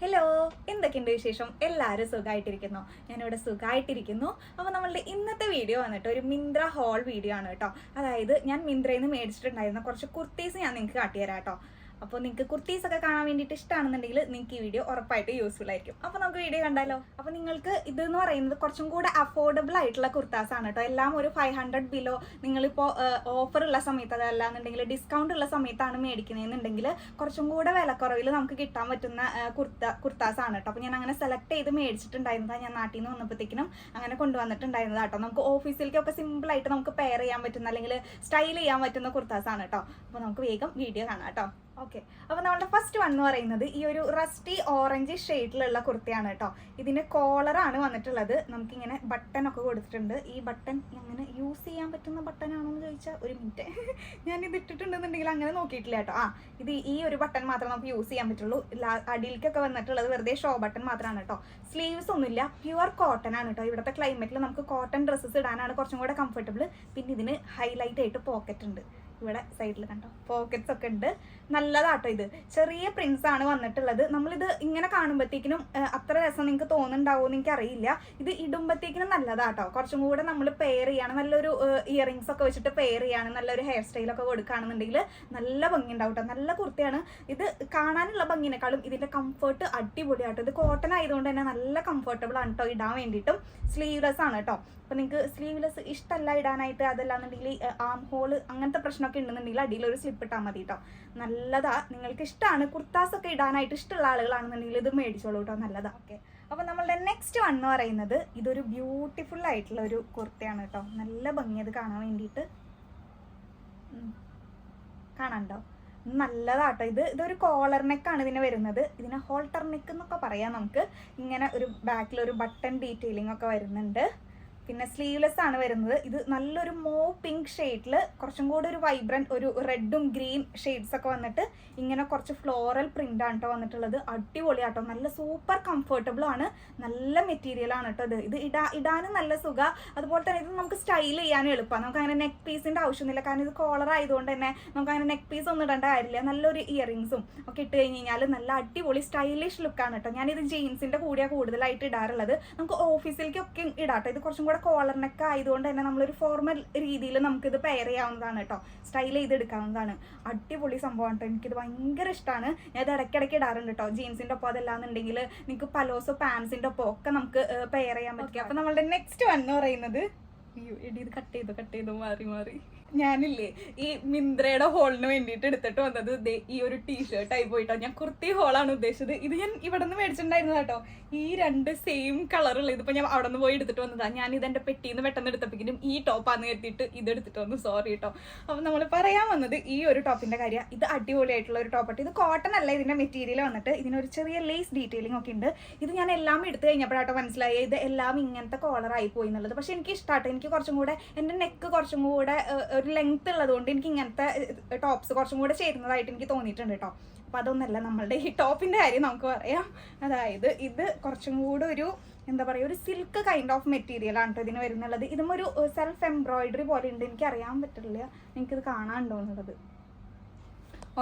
Hello, എന്തൊക്കെയുണ്ട് വിശേഷം? എല്ലാവരും സുഖമായിട്ടിരിക്കുന്നു. ഞാനിവിടെ സുഖമായിട്ടിരിക്കുന്നു. അപ്പോൾ നമ്മളുടെ ഇന്നത്തെ വീഡിയോ വന്നിട്ട് ഒരു മിന്ത്ര ഹോൾ വീഡിയോ ആണ് കേട്ടോ. അതായത് ഞാൻ മിന്ത്രയിൽ നിന്ന് മേടിച്ചിട്ടുണ്ടായിരുന്ന കുറച്ച് കുർത്തീസ് ഞാൻ നിങ്ങൾക്ക് കാട്ടിത്തരാം കേട്ടോ. അപ്പോൾ നിങ്ങൾക്ക് കുർത്തീസ് ഒക്കെ കാണാൻ വേണ്ടിയിട്ട് ഇഷ്ടമാണെന്നുണ്ടെങ്കിൽ നിങ്ങൾക്ക് ഈ വീഡിയോ ഉറപ്പായിട്ട് യൂസ്ഫുൾ ആയിരിക്കും. അപ്പോൾ നമുക്ക് വീഡിയോ കണ്ടാലോ. അപ്പോൾ നിങ്ങൾക്ക് ഇതെന്ന് പറയുന്നത് കുറച്ചും കൂടെ അഫോർഡബിൾ ആയിട്ടുള്ള കുർത്താസ് ആണ് കേട്ടോ. എല്ലാം ഒരു 500 ബിലോ. നിങ്ങളിപ്പോൾ ഓഫർ ഉള്ള സമയത്ത്, അതല്ലാന്നുണ്ടെങ്കിൽ ഡിസ്കൗണ്ട് ഉള്ള സമയത്താണ് മേടിക്കുന്നതെന്നുണ്ടെങ്കിൽ കുറച്ചും കൂടെ വിലക്കുറവിൽ നമുക്ക് കിട്ടാൻ പറ്റുന്ന കുർത്താസ് ആണ് കേട്ടോ. അപ്പോൾ ഞാൻ അങ്ങനെ സെലക്ട് ചെയ്ത് മേടിച്ചിട്ടുണ്ടായിരുന്നതാണ്. ഞാൻ നാട്ടിൽ നിന്ന് വന്നപ്പോഴത്തേക്കിനും അങ്ങനെ കൊണ്ടുവന്നിട്ടുണ്ടായിരുന്നത് കേട്ടോ. നമുക്ക് ഓഫീസിലേക്കൊക്കെ സിമ്പിളായിട്ട് നമുക്ക് പെയർ ചെയ്യാൻ പറ്റുന്ന അല്ലെങ്കിൽ സ്റ്റൈൽ ചെയ്യാൻ പറ്റുന്ന കുർത്താസ് ആണ് കേട്ടോ. അപ്പോൾ നമുക്ക് വേഗം വീഡിയോ കാണാം കേട്ടോ. ഓക്കെ, അപ്പോൾ നമ്മുടെ ഫസ്റ്റ് വൺ എന്ന് പറയുന്നത് ഈ ഒരു റസ്റ്റി ഓറഞ്ച് ഷെയ്ഡിലുള്ള കുർത്തയാണ് കേട്ടോ. ഇതിന് കോളറാണ് വന്നിട്ടുള്ളത്. നമുക്കിങ്ങനെ ബട്ടൺ ഒക്കെ കൊടുത്തിട്ടുണ്ട്. ഈ ബട്ടൺ അങ്ങനെ യൂസ് ചെയ്യാൻ പറ്റുന്ന ബട്ടൺ ആണോ എന്ന് ചോദിച്ചാൽ ഒരു മിനിറ്റ്, ഞാനിത് ഇട്ടിട്ടുണ്ടെന്നുണ്ടെങ്കിൽ അങ്ങനെ നോക്കിയിട്ടില്ല കേട്ടോ. ഇത് ഈ ഒരു ബട്ടൺ മാത്രമേ നമുക്ക് യൂസ് ചെയ്യാൻ പറ്റുള്ളൂ. അടിയിലേക്കൊക്കെ വന്നിട്ടുള്ളത് വെറുതെ ഷോ ബട്ടൺ മാത്രമാണ് കേട്ടോ. സ്ലീവ്സ് ഒന്നുമില്ല, പ്യുവർ കോട്ടൺ ആണ് കേട്ടോ. ഇവിടുത്തെ ക്ലൈമറ്റിൽ നമുക്ക് കോട്ടൺ ഡ്രസ്സസ് ഇടാനാണ് കുറച്ചും കൂടെ കംഫർട്ടബിൾ. പിന്നെ ഇതിന് ഹൈലൈറ്റ് ആയിട്ട് പോക്കറ്റ് ഉണ്ട്. ഇവിടെ സൈഡിൽ കണ്ടോ, പോക്കറ്റ്സ് ഒക്കെ ഉണ്ട്. നല്ലതാട്ടോ. ഇത് ചെറിയ പ്രിന്റ്സ് ആണ് വന്നിട്ടുള്ളത്. നമ്മളിത് ഇങ്ങനെ കാണുമ്പോഴത്തേക്കിനും അത്ര രസം നിങ്ങൾക്ക് തോന്നുന്നുണ്ടാവുമോ എന്ന് എനിക്കറിയില്ല. ഇത് ഇടുമ്പോഴത്തേക്കിനും നല്ലതാട്ടോ. കുറച്ചും കൂടെ നമ്മൾ പെയർ ചെയ്യാണ്, നല്ലൊരു ഇയറിങ്സ് ഒക്കെ വെച്ചിട്ട് പെയർ ചെയ്യാണ്, നല്ലൊരു ഹെയർ സ്റ്റൈലൊക്കെ കൊടുക്കുകയാണെന്നുണ്ടെങ്കിൽ നല്ല ഭംഗി ഉണ്ടാവും കേട്ടോ. നല്ല കുർത്തയാണ് ഇത്. കാണാനുള്ള ഭംഗിനേക്കാളും ഇതിന്റെ കംഫർട്ട് അടിപൊളിയാട്ടോ. ഇത് കോട്ടൺ ആയതുകൊണ്ട് തന്നെ നല്ല കംഫർട്ടബിൾ ആണ് കേട്ടോ ഇടാൻ വേണ്ടിയിട്ടും. സ്ലീവ്ലെസ് ആണ് കേട്ടോ. അപ്പോൾ നിങ്ങൾക്ക് സ്ലീവ്ലെസ് ഇഷ്ടമല്ല ഇടാനായിട്ട്, അതല്ലാന്നുണ്ടെങ്കിൽ ആം ഹോള് അങ്ങനത്തെ പ്രശ്നമൊക്കെ ഉണ്ടെന്നുണ്ടെങ്കിൽ അടിയിലൊരു സ്ലിപ്പ് ഇട്ടാൽ മതി കേട്ടോ. നല്ലതാ. നിങ്ങൾക്ക് ഇഷ്ടമാണ് കുർത്താസൊക്കെ ഇടാനായിട്ട് ഇഷ്ടമുള്ള ആളുകളാണെന്നുണ്ടെങ്കിൽ ഇത് മേടിച്ചോളൂ കേട്ടോ. നല്ലതാ. ഓക്കെ, അപ്പോൾ നമ്മളുടെ നെക്സ്റ്റ് വൺ എന്ന് പറയുന്നത് ഇതൊരു ബ്യൂട്ടിഫുൾ ആയിട്ടുള്ള ഒരു കുർത്തയാണ് കേട്ടോ. നല്ല ഭംഗി അത് കാണാൻ വേണ്ടിയിട്ട്. കാണാണ്ടോ? നല്ലതാട്ടോ. ഇതൊരു കോളർ നെക്കാണ് ഇതിന് വരുന്നത്. ഇതിനെ ഹോൾട്ടർ നെക്ക് എന്നൊക്കെ പറയാം നമുക്ക്. ഇങ്ങനെ ഒരു ബാക്കിൽ ഒരു ബട്ടൺ ഡീറ്റെയിലിംഗ് ഒക്കെ വരുന്നുണ്ട്. പിന്നെ സ്ലീവ്ലെസ് ആണ് വരുന്നത്. ഇത് നല്ലൊരു പിങ്ക് ഷെയ്ഡിൽ കുറച്ചും കൂടെ ഒരു വൈബ്രന്റ് ഒരു റെഡും ഗ്രീൻ ഷെയ്ഡ്സ് ഒക്കെ വന്നിട്ട് ഇങ്ങനെ കുറച്ച് ഫ്ലോറൽ പ്രിന്റ് ആണ് കേട്ടോ വന്നിട്ടുള്ളത്. അടിപൊളിയാട്ടോ. നല്ല സൂപ്പർ കംഫർട്ടബിൾ ആണ്. നല്ല മെറ്റീരിയൽ ആണ് കേട്ടോ. ഇത് ഇടാനും നല്ല സുഖ. അതുപോലെ തന്നെ ഇത് നമുക്ക് സ്റ്റൈൽ ചെയ്യാനും എളുപ്പമാണ്. നമുക്ക് അങ്ങനെ നെക്ക് പീസിന്റെ ആവശ്യമൊന്നുമില്ല. കാരണം ഇത് കോളർ ആയതുകൊണ്ട് തന്നെ നമുക്ക് അങ്ങനെ നെക്ക് പീസ് ഒന്നും ഇടേണ്ട കാര്യമില്ല. നല്ലൊരു ഇയറിങ്സും ഒക്കെ ഇട്ട് കഴിഞ്ഞ് കഴിഞ്ഞാൽ നല്ല അടിപൊളി സ്റ്റൈലിഷ് ലുക്കാണ് കേട്ടോ. ഞാനിത് ജീൻസിന്റെ കൂടെയാണ് കൂടുതലായിട്ട് ഇടാറുള്ളത്. നമുക്ക് ഓഫീസിലേക്കൊക്കെ ഇടാട്ടോ. ഇത് കുറച്ചും കൂടെ കോളർ നെക്ക് ആയതുകൊണ്ട് തന്നെ നമ്മളൊരു ഫോർമൽ രീതിയിൽ നമുക്കിത് പെയർ ചെയ്യാവുന്നതാണ് കേട്ടോ. സ്റ്റൈൽ ചെയ്തെടുക്കാവുന്നതാണ്. അടിപൊളി സംഭവമാണ് കേട്ടോ. എനിക്കിത് ഭയങ്കര ഇഷ്ടമാണ്. ഞാൻ ഇത് ഇടയ്ക്കിടയ്ക്ക് ഇടാറുണ്ട് കേട്ടോ. ജീൻസിൻ്റെ ഒപ്പം അതല്ലാന്നുണ്ടെങ്കിൽ നിങ്ങൾക്ക് പലോസോ പാൻസിൻ്റെ ഒപ്പം ഒക്കെ നമുക്ക് പെയർ ചെയ്യാൻ പറ്റും. അപ്പം നമ്മളുടെ നെക്സ്റ്റ് വൺ എന്ന് പറയുന്നത്, ഇത് കട്ട് ചെയ്തു മാറി ഞാനില്ലേ ഈ മിന്ത്രയുടെ ഹോളിന് വേണ്ടിയിട്ട് എടുത്തിട്ട് വന്നത് ഈ ഒരു ടീഷർട്ട് ആയി പോയിട്ടോ. ഞാൻ കുർത്തി ഹോളാണ് ഉദ്ദേശിച്ചത്. ഇത് ഞാൻ ഇവിടെ നിന്ന് മേടിച്ചിട്ടുണ്ടായിരുന്നു കേട്ടോ. ഈ രണ്ട് സെയിം കളറുള്ള ഇതിപ്പോൾ ഞാൻ അവിടെ നിന്ന് പോയി എടുത്തിട്ട് വന്നതാണ്. ഞാൻ ഇതെൻ്റെ പെട്ടിയിൽ നിന്ന് പെട്ടെന്ന് എടുത്തപ്പോഴേക്കും ഈ ടോപ്പാന്ന് കരുതിയിട്ട് ഇത് എടുത്തിട്ട് വന്നു. സോറി കേട്ടോ. അപ്പം നമ്മൾ പറയാൻ വന്നത് ഈ ഒരു ടോപ്പിൻ്റെ കാര്യം. ഇത് അടിപൊളിയായിട്ടുള്ള ഒരു ടോപ്പായിട്ട്. ഇത് കോട്ടൺ അല്ല ഇതിൻ്റെ മെറ്റീരിയൽ വന്നിട്ട്. ഇതിനൊരു ചെറിയ ലേസ് ഡീറ്റെയിലിംഗ് ഒക്കെ ഉണ്ട്. ഇത് ഞാൻ എല്ലാം എടുത്തു കഴിഞ്ഞപ്പോഴാട്ടോ മനസ്സിലായി ഇത് എല്ലാം ഇങ്ങനത്തെ കോളറായി പോയി എന്നുള്ളത്. പക്ഷെ എനിക്ക് ഇഷ്ടമാട്ടോ. എനിക്ക് കുറച്ചും കൂടെ എൻ്റെ നെക്ക് കുറച്ചും കൂടെ ഒരു ലെങ്ത് ഉള്ളതുകൊണ്ട് എനിക്ക് ഇങ്ങനത്തെ ടോപ്സ് കുറച്ചും കൂടെ ചേരുന്നതായിട്ട് എനിക്ക് തോന്നിയിട്ടുണ്ട് കേട്ടോ. അപ്പം അതൊന്നല്ല നമ്മളുടെ ഈ ടോപ്പിൻ്റെ കാര്യം നമുക്ക് പറയാം. അതായത് ഇത് കുറച്ചും കൂടെ ഒരു എന്താ പറയുക, ഒരു സിൽക്ക് കൈൻഡ് ഓഫ് മെറ്റീരിയൽ ആണ് കേട്ടോ ഇതിന് വരുന്നുള്ളത്. ഇതും ഒരു സെൽഫ് എംബ്രോയിഡറി പോലെ ഉണ്ട്. എനിക്ക് അറിയാൻ പറ്റില്ല എനിക്കിത് കാണാനുണ്ടോ എന്നുള്ളത്.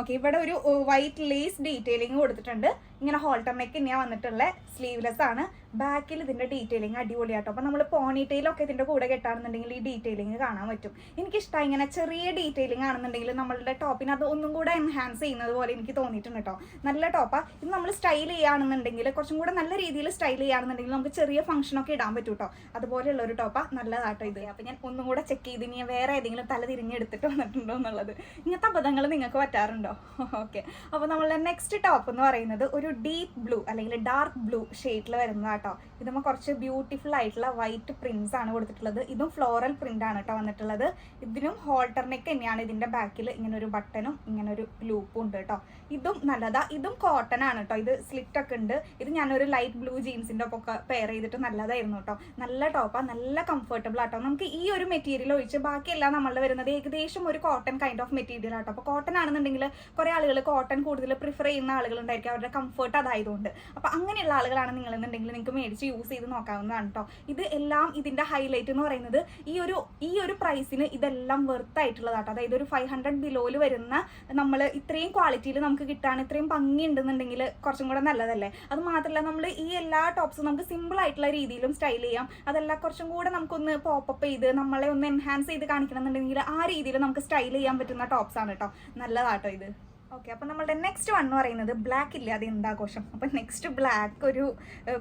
ഓക്കെ, ഇവിടെ ഒരു വൈറ്റ് ലേസ് ഡീറ്റെയിലിംഗ് കൊടുത്തിട്ടുണ്ട്. ഇങ്ങനെ ഹോൾട്ടർ നെക്ക് തന്നെയാണ് വന്നിട്ടുള്ള. സ്ലീവ്ലെസ് ആണ്. ബാക്കിൽ ഇതിൻ്റെ ഡീറ്റെയിലിംഗ് അടിപൊളിയാട്ടോ. അപ്പോൾ നമ്മൾ പോണിറ്റെയിലൊക്കെ ഇതിൻ്റെ കൂടെ കെട്ടാണെന്നുണ്ടെങ്കിൽ ഈ ഡീറ്റെയിലിംഗ് കാണാൻ പറ്റും. എനിക്കിഷ്ടമായി. ഇങ്ങനെ ചെറിയ ഡീറ്റെയിലിംഗ് ആണെന്നുണ്ടെങ്കിൽ നമ്മളുടെ ടോപ്പിന് അത് ഒന്നും കൂടെ എൻഹാൻസ് ചെയ്യുന്നത് പോലെ എനിക്ക് തോന്നിയിട്ടുണ്ട് കേട്ടോ. നല്ല ടോപ്പാണ്. ഇത് നമ്മൾ സ്റ്റൈൽ ചെയ്യുകയാണെന്നുണ്ടെങ്കിൽ കുറച്ചും കൂടെ നല്ല രീതിയിൽ സ്റ്റൈൽ ചെയ്യുകയാണെന്നുണ്ടെങ്കിൽ നമുക്ക് ചെറിയ ഫംഗ്ഷനൊക്കെ ഇടാൻ പറ്റും കേട്ടോ. അതുപോലെയുള്ള ഒരു ടോപ്പാണ്. നല്ലതാട്ടോ ഇത്. അപ്പോൾ ഞാൻ ഒന്നും കൂടെ ചെക്ക് ചെയ്ത് ഇനി വേറെ ഏതെങ്കിലും തല തിരിഞ്ഞെടുത്തിട്ട് വന്നിട്ടുണ്ടോ എന്നുള്ളത്. ഇങ്ങനത്തെ അബദ്ധങ്ങൾ നിങ്ങൾക്ക് പറ്റാറുണ്ടോ? ഓക്കെ, അപ്പോൾ നമ്മളുടെ നെക്സ്റ്റ് ടോപ്പ് എന്ന് പറയുന്നത് ഒരു ഡീപ്പ് ബ്ലൂ അല്ലെങ്കിൽ ഡാർക്ക് ബ്ലൂ ഷെയ്ഡിൽ വരുന്നതാണ് കേട്ടോ. ഇതുമ്പോൾ കുറച്ച് ബ്യൂട്ടിഫുൾ ആയിട്ടുള്ള വൈറ്റ് പ്രിന്റ്സ് ആണ് കൊടുത്തിട്ടുള്ളത്. ഇതും ഫ്ലോറൽ പ്രിന്റ് ആണ് കേട്ടോ വന്നിട്ടുള്ളത്. ഇതിനും ഹോൾട്ടർ നെക്ക് തന്നെയാണ്. ഇതിന്റെ ബാക്കിൽ ഇങ്ങനെ ഒരു ബട്ടണും ഇങ്ങനെ ഒരു ലൂപ്പും ഉണ്ട് കേട്ടോ. ഇതും നല്ലതാ. ഇതും കോട്ടൺ ആണ് കേട്ടോ. ഇത് സ്ലിറ്റ് ഒക്കെ ഉണ്ട്. ഇത് ഞാനൊരു ലൈറ്റ് ബ്ലൂ ജീൻസിന്റെ ഒപ്പം ഒക്കെ പെയർ ചെയ്തിട്ട് നല്ലതായിരുന്നു കേട്ടോ. നല്ല ടോപ്പാ. നല്ല കംഫർട്ടബിൾ ആട്ടോ. നമുക്ക് ഈ ഒരു മെറ്റീരിയൽ ഒഴിച്ച് ബാക്കിയെല്ലാം നമ്മളുടെ വരുന്നത് ഏകദേശം ഒരു കോട്ടൺ കൈൻഡ് ഓഫ് മെറ്റീരിയൽ ആട്ടോ. അപ്പോൾ കോട്ടൺ ആണെന്നുണ്ടെങ്കിൽ കുറേ ആളുകൾ കോട്ടൺ കൂടുതൽ പ്രിഫർ ചെയ്യുന്ന ആളുകളുണ്ടായിരിക്കും. അവരുടെ കംഫർട്ട് കംഫർട്ട് അതായതുകൊണ്ട്. അപ്പോൾ അങ്ങനെയുള്ള ആളുകളാണ് നിങ്ങളെന്നുണ്ടെങ്കിൽ നിങ്ങൾക്ക് മേടിച്ച് യൂസ് ചെയ്ത് നോക്കാവുന്നതാണ് കേട്ടോ. ഇത് എല്ലാം ഇതിൻ്റെ ഹൈലൈറ്റ് എന്ന് പറയുന്നത് ഈ ഒരു പ്രൈസിന് ഇതെല്ലാം വെർത്ത് ആയിട്ടുള്ളതാട്ടോ. അതായത് ഒരു 500 ബിലോയിൽ വരുന്ന നമ്മൾ ഇത്രയും ക്വാളിറ്റിയിൽ നമുക്ക് കിട്ടാണ്, ഇത്രയും ഭംഗി ഉണ്ടെന്നുണ്ടെങ്കിൽ കുറച്ചും കൂടെ നല്ലതല്ലേ. അത് മാത്രമല്ല നമ്മൾ ഈ എല്ലാ ടോപ്സും നമുക്ക് സിമ്പിൾ ആയിട്ടുള്ള രീതിയിലും സ്റ്റൈൽ ചെയ്യാം. അതല്ല കുറച്ചും കൂടെ നമുക്കൊന്ന് പോപ്പപ്പ് ചെയ്ത് നമ്മളെ ഒന്ന് എൻഹാൻസ് ചെയ്ത് കാണിക്കണം എന്നുണ്ടെങ്കിൽ ആ രീതിയിൽ നമുക്ക് സ്റ്റൈൽ ചെയ്യാൻ പറ്റുന്ന ടോപ്സ് ആണ് കേട്ടോ. നല്ലതാട്ടോ ഇത്. ഓക്കെ, അപ്പോൾ നമ്മളുടെ നെക്സ്റ്റ് വൺ എന്ന് പറയുന്നത് ബ്ലാക്ക് ഇല്ലാതെ എന്താഘോഷം. അപ്പം നെക്സ്റ്റ് ബ്ലാക്ക് ഒരു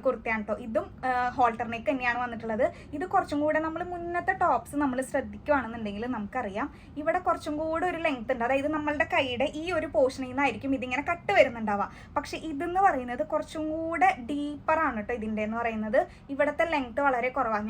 കുർത്തയാണ് കേട്ടോ. ഇതും ഹോൾട്ടർ നെക്ക് തന്നെയാണ് വന്നിട്ടുള്ളത്. ഇത് കുറച്ചും കൂടെ നമ്മൾ മുന്നത്തെ ടോപ്സ് നമ്മൾ ശ്രദ്ധിക്കുകയാണെന്നുണ്ടെങ്കിൽ നമുക്കറിയാം ഇവിടെ കുറച്ചും കൂടെ ഒരു ലെങ്ത് ഉണ്ട്. അതായത് നമ്മളുടെ കൈയുടെ ഈ ഒരു പോർഷനിൽ നിന്നായിരിക്കും ഇതിങ്ങനെ കട്ട് വരുന്നുണ്ടാവുക. പക്ഷെ ഇതെന്ന് പറയുന്നത് കുറച്ചും കൂടെ ഡീപ്പറാണ് കേട്ടോ. ഇതിൻ്റെ എന്ന് പറയുന്നത് ഇവിടുത്തെ ലെങ്ത് വളരെ കുറവാണ്.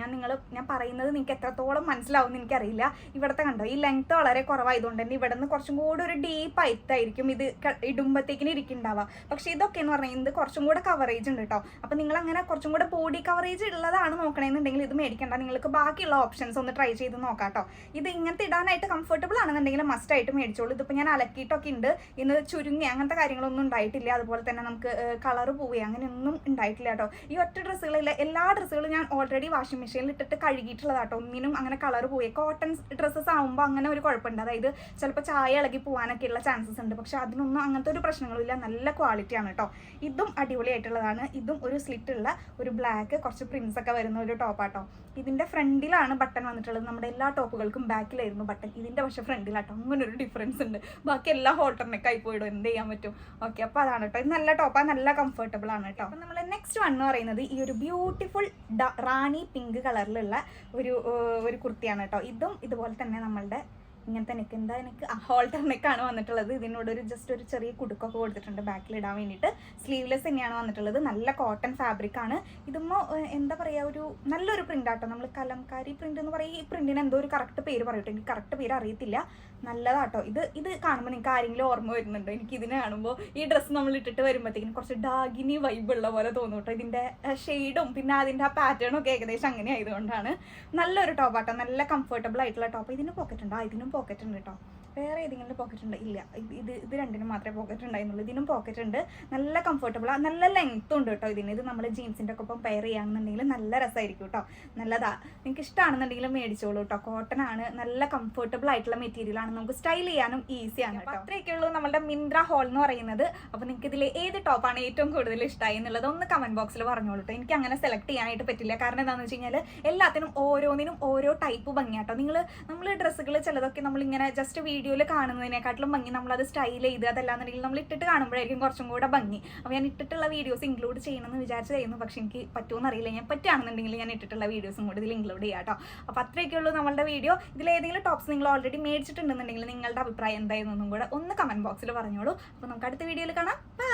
ഞാൻ പറയുന്നത് നിങ്ങൾക്ക് എത്രത്തോളം മനസ്സിലാവും എന്ന് എനിക്കറിയില്ല. ഇവിടുത്തെ കണ്ടോ, ഈ ലെങ്ത് വളരെ കുറവായതുകൊണ്ട് തന്നെ ഇവിടെ നിന്ന് കുറച്ചും കൂടെ ഒരു ഡീപ്പ് ആയിട്ടായിരിക്കും ഇത് ഇടുമ്പോഴത്തേക്കിന് ഇരിക്കുന്നുണ്ടാവുക. പക്ഷെ ഇതൊക്കെ എന്ന് പറഞ്ഞാൽ ഇത് കുറച്ചും കൂടെ കവറേജ് ഉണ്ട് കേട്ടോ. അപ്പം നിങ്ങൾ അങ്ങനെ കുറച്ചും കൂടെ ബോഡി കവറേജ് ഉള്ളതാണ് നോക്കണമെന്നുണ്ടെങ്കിൽ ഇത് മേടിക്കേണ്ട. നിങ്ങൾക്ക് ബാക്കിയുള്ള ഓപ്ഷൻസ് ഒന്ന് ട്രൈ ചെയ്ത് നോക്കാം കേട്ടോ. ഇത് ഇങ്ങനത്തെ ഇടാനായിട്ട് കംഫർട്ടബിൾ ആണെന്നുണ്ടെങ്കിൽ മസ്റ്റ് ആയിട്ട് മേടിച്ചോളൂ. ഇതിപ്പോൾ ഞാൻ അലക്കിയിട്ടൊക്കെ ഉണ്ട്. ഇന്ന് ചുരുങ്ങി അങ്ങനത്തെ കാര്യങ്ങളൊന്നും ഉണ്ടായിട്ടില്ല. അതുപോലെ തന്നെ നമുക്ക് കളർ പോവുക അങ്ങനെയൊന്നും ഉണ്ടായിട്ടില്ല കേട്ടോ. ഈ ഒറ്റ ഡ്രസ്സുകളില്ല, എല്ലാ ഡ്രസ്സുകളും ഞാൻ ഓൾറെഡി വാഷിംഗ് മെഷീനിൽ ഇട്ടിട്ട് കഴുകിയിട്ടുള്ളതാട്ടോ. ഒന്നിനും അങ്ങനെ കളർ പോയി. കോട്ടൺ ഡ്രസ്സസ് ആകുമ്പോൾ അങ്ങനെ ഒരു കുഴപ്പമുണ്ട്. അതായത് ചിലപ്പോൾ ചായ ഇളകി പോകാനൊക്കെ ഉള്ള ചാൻസസ് ഉണ്ട്. പക്ഷെ അതിനൊന്നും അങ്ങനത്തെ ഒരു പ്രശ്നങ്ങളില്ല. നല്ല ക്വാളിറ്റിയാണ് കേട്ടോ. ഇതും അടിപൊളിയായിട്ടുള്ളതാണ്. ഇതും ഒരു സ്ലിറ്റ് ഉള്ള ഒരു ബ്ലാക്ക് കുറച്ച് പ്രിൻസ് ഒക്കെ വരുന്ന ഒരു ടോപ്പാട്ടോ. ഇതിൻ്റെ ഫ്രണ്ടിലാണ് ബട്ടൺ വന്നിട്ടുള്ളത്. നമ്മുടെ എല്ലാ ടോപ്പുകൾക്കും ബാക്കിലായിരുന്നു ബട്ടൺ. ഇതിൻ്റെ പക്ഷേ ഫ്രണ്ടിലാട്ടോ. അങ്ങനെ ഒരു ഡിഫറൻസ് ഉണ്ട്. ബാക്കി എല്ലാ ഹോൾട്ടറിനൊക്കെ ആയി പോയിടും, എന്ത് ചെയ്യാൻ പറ്റും. ഓക്കെ, അപ്പോൾ അതാണ് കേട്ടോ. ഇത് നല്ല ടോപ്പാണ്, നല്ല കംഫർട്ടബിൾ ആണ് കേട്ടോ. അപ്പം നമ്മൾ നെക്സ്റ്റ് വൺ എന്ന് പറയുന്നത് ഈ ഒരു ബ്യൂട്ടിഫുൾ റാണി പിങ്ക് കളറിലുള്ള ഒരു കുർത്തിയാണ് കേട്ടോ. ഇതും ഇതുപോലെ തന്നെ നമ്മളുടെ ഇങ്ങനത്തെ നെക്ക് എനിക്ക് ഹോൾട്ടർ നെക്കാണ് വന്നിട്ടുള്ളത്. ഇതിനോടൊരു ജസ്റ്റ് ഒരു ചെറിയ കുടുക്കൊക്കെ കൊടുത്തിട്ടുണ്ട് ബാക്കിലിടാൻ വേണ്ടിയിട്ട്. സ്ലീവ്ലെസ് തന്നെയാണ് വന്നിട്ടുള്ളത്. നല്ല കോട്ടൺ ഫാബ്രിക് ആണ്. ഇതുമ്പോൾ എന്താ പറയുക, ഒരു നല്ലൊരു പ്രിൻ്റ് ആട്ടോ. നമ്മൾ കലംകാരി പ്രിൻ്റ് എന്ന് പറയും. ഈ പ്രിൻറ്റിന് എന്തോ ഒരു കറക്റ്റ് പേര് പറയട്ടെ, എനിക്ക് കറക്റ്റ് പേര് അറിയത്തില്ല. നല്ലതാട്ടോ. ഇത് കാണുമ്പോൾ നിങ്ങൾക്ക് ആരെങ്കിലും ഓർമ്മ വരുന്നുണ്ടോ? എനിക്ക് ഇതിനെ കാണുമ്പോൾ ഈ ഡ്രസ്സ് നമ്മൾ ഇട്ടിട്ട് വരുമ്പോഴത്തേക്കും കുറച്ച് ഡാഗിനി വൈബുള്ള പോലെ തോന്നും കേട്ടോ. ഇതിൻ്റെ ഷെയ്ഡും പിന്നെ അതിൻ്റെ ആ പാറ്റേണും ഒക്കെ ഏകദേശം അങ്ങനെ ആയതുകൊണ്ടാണ്. നല്ലൊരു ടോപ്പാട്ടോ, നല്ല കംഫർട്ടബിൾ ആയിട്ടുള്ള ടോപ്പ്. ഇതിന് പോക്കറ്റ് ഉണ്ടോ? ഇതിനും പോക്കറ്റ് ഉണ്ട് കേട്ടോ. വേറെ ഏതെങ്കിലും പോക്കറ്റ് ഉണ്ട്? ഇല്ല, ഇത് രണ്ടിനും മാത്രമേ പോക്കറ്റ് ഉണ്ടായിരുന്നുള്ളൂ. ഇതിനും പോക്കറ്റ് ഉണ്ട്. നല്ല കംഫർട്ടബിളാണ്, നല്ല ലെങ്ത്തും ഉണ്ട് കേട്ടോ ഇതിന്. ഇത് നമ്മൾ ജീൻസിൻ്റെ ഒക്കെ ഒപ്പം പെയർ ചെയ്യുകയാണെന്നുണ്ടെങ്കിൽ നല്ല രസമായിരിക്കും കേട്ടോ. നല്ലതാ, നിങ്ങൾക്ക് ഇഷ്ടമാണെന്നുണ്ടെങ്കിൽ മേടിച്ചോളൂ കേട്ടോ. കോട്ടൺ ആണ്, നല്ല കംഫർട്ടബിൾ ആയിട്ടുള്ള മെറ്റീരിയലാണ്. നമുക്ക് സ്റ്റൈൽ ചെയ്യാനും ഈസിയാണ് കേട്ടോ. അത്രയൊക്കെ ഉള്ളൂ നമ്മുടെ മിന്ത്ര ഹോൾ എന്ന് പറയുന്നത്. അപ്പോൾ നിങ്ങൾക്ക് ഇതിൽ ഏത് ടോപ്പാണ് ഏറ്റവും കൂടുതൽ ഇഷ്ടമായി എന്നുള്ളത് ഒന്ന് കമൻറ്റ് ബോക്സിൽ പറഞ്ഞോളൂ കേട്ടോ. എനിക്ക് അങ്ങനെ സെലക്ട് ചെയ്യാനായിട്ട് പറ്റില്ല. കാരണം എന്താണെന്ന് വെച്ച് കഴിഞ്ഞാൽ എല്ലാത്തിനും ഓരോന്നിനും ഓരോ ടൈപ്പ് ഭംഗിയാട്ടോ. നമ്മൾ ഡ്രസ്സുകൾ ചിലതൊക്കെ നമ്മളിങ്ങനെ ജസ്റ്റ് വീഡിയോയിൽ കാണുന്നതിനെക്കാട്ടിലും ഭംഗി നമ്മളത് സ്റ്റൈൽ ചെയ്ത് അതല്ലാന്നുണ്ടെങ്കിൽ നമ്മൾ ഇട്ടിട്ട് കാണുമ്പോഴായിരിക്കും കുറച്ചും കൂടെ ഭംഗി. അപ്പോൾ ഞാൻ ഇട്ടിട്ടുള്ള വീഡിയോസ് ഇൻക്ലൂഡ് ചെയ്യണമെന്ന് വിചാരിച്ച് ചെയ്യുന്നു. പക്ഷേ എനിക്ക് പറ്റുമെന്ന് അറിയില്ല. ഞാൻ പറ്റുകയാണെന്നുണ്ടെങ്കിൽ ഞാൻ ഇട്ടിട്ടുള്ള വീഡിയോസും കൂടി ഇതിൽ ഇൻക്ലൂഡ് ചെയ്യാം കേട്ടോ. അപ്പോൾ അത്രയൊക്കെ ഉള്ളൂ നമ്മളുടെ വീഡിയോ. ഇതിലേതെങ്കിലും ടോപ്സ് നിങ്ങൾ ഓൾറെഡി മേടിച്ചിട്ടുണ്ടെന്നുണ്ടെങ്കിൽ നിങ്ങളുടെ അഭിപ്രായം എന്തായിരുന്നൊന്നും കൂടെ ഒന്ന് കമൻറ്റ് ബോക്സിൽ പറഞ്ഞോളൂ. അപ്പോൾ നമുക്ക് അടുത്ത വീഡിയോയിൽ കാണാം. ബൈ.